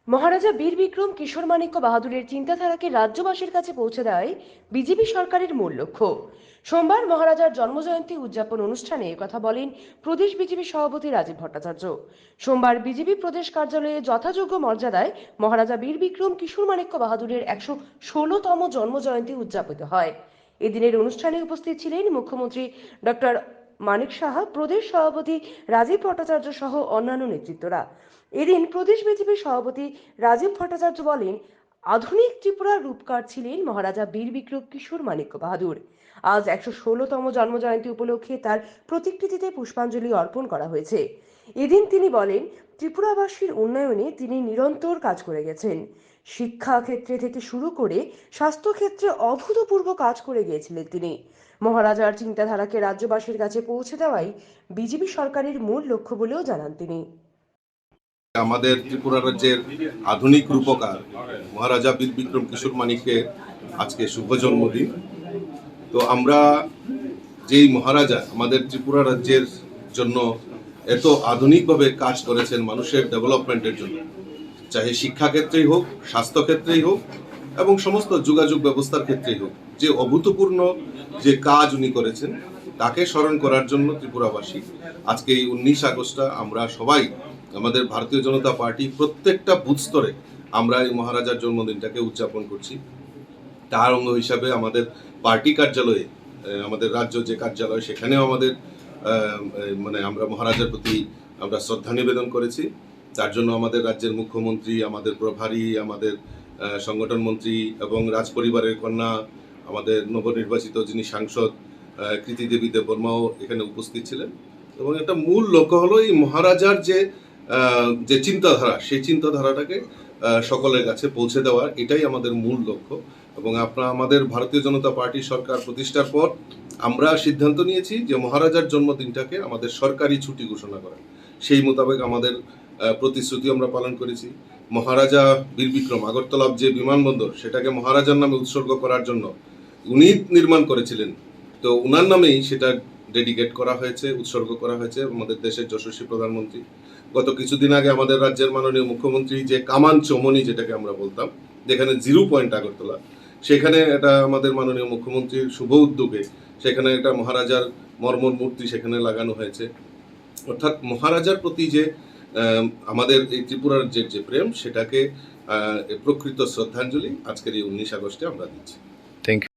মহারাজা বীর বিক্রম কিশোর মাণিক্য বাহাদুরের চিন্তাধারাকে রাজ্যবাসীর কাছে পৌঁছে দেওয়াই বিজেপি সরকারের মূল লক্ষ্য। সোমবার মহারাজার জন্মজয়ন্তী উদযাপন অনুষ্ঠানে একথা বলেন প্রদেশ বিজেপি সভাপতি রাজীব ভট্টাচার্য। সোমবার বিজেপি প্রদেশ কার্যালয়ে যথাযোগ্য মর্যাদায় মহারাজা বীর বিক্রম কিশোর মাণিক্য বাহাদুরের 116তম জন্মজয়ন্তী উদযাপিত হয়। এদিনের অনুষ্ঠানে উপস্থিত ছিলেন মুখ্যমন্ত্রী ডক্টর মানিক সাহা, প্রদেশ সভাপতি রাজীব ভট্টাচার্য সহ অন্যান্য নেতৃত্বরা। এদিন প্রদেশ বিজেপির সভাপতি রাজীব ভট্টাচার্য বলেন, আধুনিক ত্রিপুরার রূপকার ছিলেন মহারাজা বীর বিক্রম কিশোর মাণিক্য বাহাদুর। আজ 116তম জন্মজয়ন্তী উপলক্ষে তার প্রতিকৃতিতে পুষ্পাঞ্জলি অর্পণ করা হয়েছে। এদিন তিনি বলেন, ত্রিপুরাবাসীর উন্নয়নে তিনি নিরন্তর কাজ করে গেছেন। শিক্ষা ক্ষেত্রে থেকে শুরু করে স্বাস্থ্য ক্ষেত্রে অভূতপূর্ব কাজ করে গিয়েছিলেন তিনি। মহারাজার চিন্তাধারাকে রাজ্যবাসীর কাছে পৌঁছে দেওয়াই বিজেপি সরকারের মূল লক্ষ্য বলেও জানান তিনি। আমাদের ত্রিপুরা রাজ্যের আধুনিক রূপকার মহারাজা বীর বিক্রম কিশোর মাণিক্যের আজকে শুভ জন্মদিন। তো আমরা যেই মহারাজা আমাদের ত্রিপুরা রাজ্যের জন্য এত আধুনিকভাবে কাজ করেছেন মানুষের ডেভেলপমেন্টের জন্য, চাহে শিক্ষা ক্ষেত্রেই হোক, স্বাস্থ্য ক্ষেত্রেই হোক এবং সমস্ত যোগাযোগ ব্যবস্থার ক্ষেত্রেই হোক, যে অভূতপূর্ণ যে কাজ উনি করেছেন তাকে স্মরণ করার জন্য ত্রিপুরাবাসী আজকে এই 19 আগস্টটা আমরা সবাই আমাদের ভারতীয় জনতা পার্টি প্রত্যেকটা বুথ স্তরে আমরা এই মহারাজার জন্মদিনটাকে উদযাপন করছি। তার অঙ্গ হিসাবে আমাদের পার্টি কার্যালয়ে, আমাদের রাজ্য যে কার্যালয়, সেখানেও আমাদের মানে আমরা মহারাজার প্রতি আমরা শ্রদ্ধা নিবেদন করেছি। তার জন্য আমাদের রাজ্যের মুখ্যমন্ত্রী, আমাদের প্রভারী, আমাদের সংগঠন মন্ত্রী এবং রাজ পরিবারের কন্যা, আমাদের নবনির্বাচিত যিনি সাংসদ কৃতি দেবী দেববর্মাও এখানে উপস্থিত ছিলেন। এবং একটা মূল লক্ষ্য হলো এই মহারাজার যে চিন্তাধারা, সেই চিন্তাধারাটাকে সকলের কাছে পৌঁছে দেওয়ার, এটাই আমাদের মূল লক্ষ্য। এবং আমাদের ভারতীয় জনতা পার্টি সরকার প্রতিষ্ঠার পর আমরা সিদ্ধান্ত নিয়েছি যে মহারাজার জন্মদিনটাকে আমাদের সরকারি ছুটি ঘোষণা করা। সেই মোতাবেক আমাদের প্রতিশ্রুতি আমরা পালন করেছি। মহারাজা বীর বিক্রম আগরতলার যে বিমানবন্দর, সেটাকে মহারাজার নামে উৎসর্গ করার জন্য উনি নির্মাণ করেছিলেন। তো উনার নামেই সেটা ডেডিকেট করা হয়েছে, উৎসর্গ করা হয়েছে আমাদের দেশের যশস্বী প্রধানমন্ত্রী। গত কিছুদিন আগে আমাদের রাজ্যের মাননীয় মুখ্যমন্ত্রী যে কামান চৌমনি, যেটাকে আমরা বলতাম, যেখানে 0 পয়েন্ট আগরতলা, সেখানে এটা আমাদের মাননীয় মুখ্যমন্ত্রীর শুভ উদ্যোগে সেখানে একটা মহারাজার মর্মর মূর্তি সেখানে লাগানো হয়েছে। অর্থাৎ মহারাজার প্রতি যে আমাদের এই ত্রিপুরার যে প্রেম, সেটাকে প্রকৃত শ্রদ্ধাঞ্জলি আজকের এই 19 আগস্টে আমরা দিচ্ছি। Thank you.